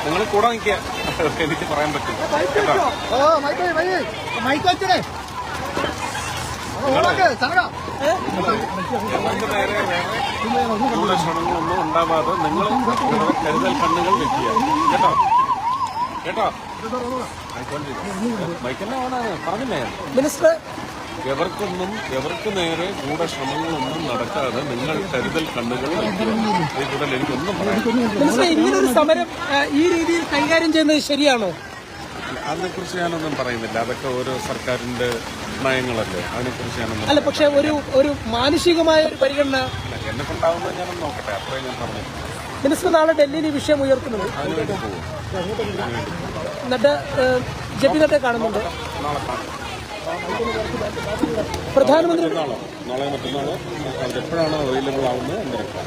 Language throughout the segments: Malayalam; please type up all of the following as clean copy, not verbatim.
നിങ്ങൾ കൂടെ നിൽക്കുക, എനിക്ക് പറയാൻ പറ്റും. ശ്രമങ്ങളൊന്നും ഉണ്ടാവാതെ നിങ്ങൾ കരുതൽ കണ്ണുകൾ വെക്കുക. കേട്ടോ കേട്ടോ, മൈക്കെല്ലാം പറഞ്ഞില്ലേ മിനിസ്റ്റർ? എവർക്ക് നേരെ ഗൂഢശ്രമങ്ങളൊന്നും നടക്കാതെ നിങ്ങൾ കരുതൽ കണ്ണുകൾ വെക്കുക. എനിക്കൊന്നും പറയാം. ഇങ്ങനൊരു സമരം ഈ രീതിയിൽ കൈകാര്യം ചെയ്യുന്നത് ശരിയാണോ? അതിനെക്കുറിച്ച് ഞാനൊന്നും പറയുന്നില്ല. അതൊക്കെ ഓരോ സർക്കാരിന്റെ നയങ്ങളല്ലേ, അതിനെക്കുറിച്ച് ഞാനൊന്നും. അല്ല, പക്ഷെ ഒരു മാനുഷികമായ ഒരു പരിഗണന എന്നെ കൊണ്ടാവുന്നത് ഞാനൊന്നും നോക്കട്ടെ, അത്രയും ഞാൻ പറഞ്ഞു. മിനിസ്റ്റർ നാളെ ഡൽഹിയിൽ ഈ വിഷയം ഉയർത്തുന്നത്, അതിനുവേണ്ടി പോകും. എന്നിട്ട് ജെ.പി. നഡ്ഡയെ കാണുന്നുണ്ട്. നാളെ കാണും. പ്രധാനമന്ത്രി നാളെ മറ്റന്നാളോ എപ്പോഴാണോ അവൈലബിൾ ആവുന്നത് എന്തെടുക്കാം.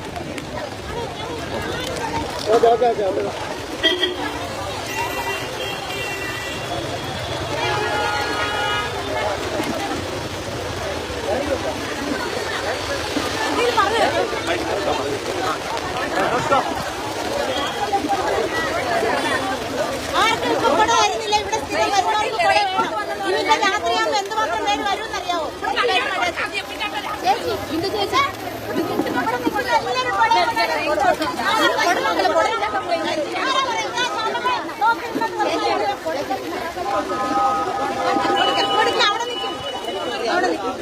രാത്രിയാകുമ്പോ എന്തുമാത്രം പേര് വരുമെന്നറിയാവോ? അവിടെ നിൽക്കും, അവിടെ നിൽക്കും.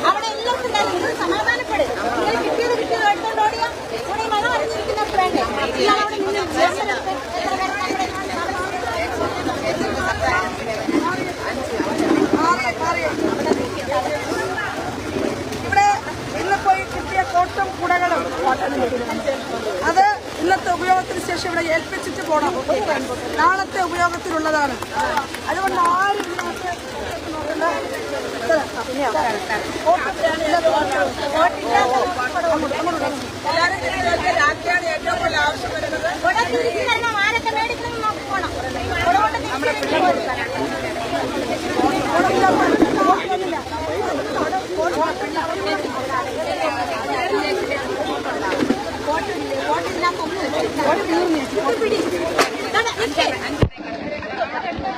അവിടെ എല്ലാവർക്കും സമാധാനപ്പെടും. നിങ്ങൾ കിട്ടിയത് എടുത്തോണ്ട് ഓടിയാ ഇവിടെ മഴ അരച്ചിരിക്കുന്ന വേണ്ടേ? ഇവിടെ ഇന്നിപ്പോ കിട്ടിയ കോട്ടും കുടകളും അത് ഇന്നത്തെ ഉപയോഗത്തിന് ശേഷം ഇവിടെ ഏൽപ്പിച്ചിട്ട് പോകണം. നാളത്തെ ഉപയോഗത്തിനുള്ളതാണ്. അതുകൊണ്ട് ആരും രാത്രിയാണ് ഏറ്റവും കൂടുതൽ ആവശ്യം വരുന്നത്.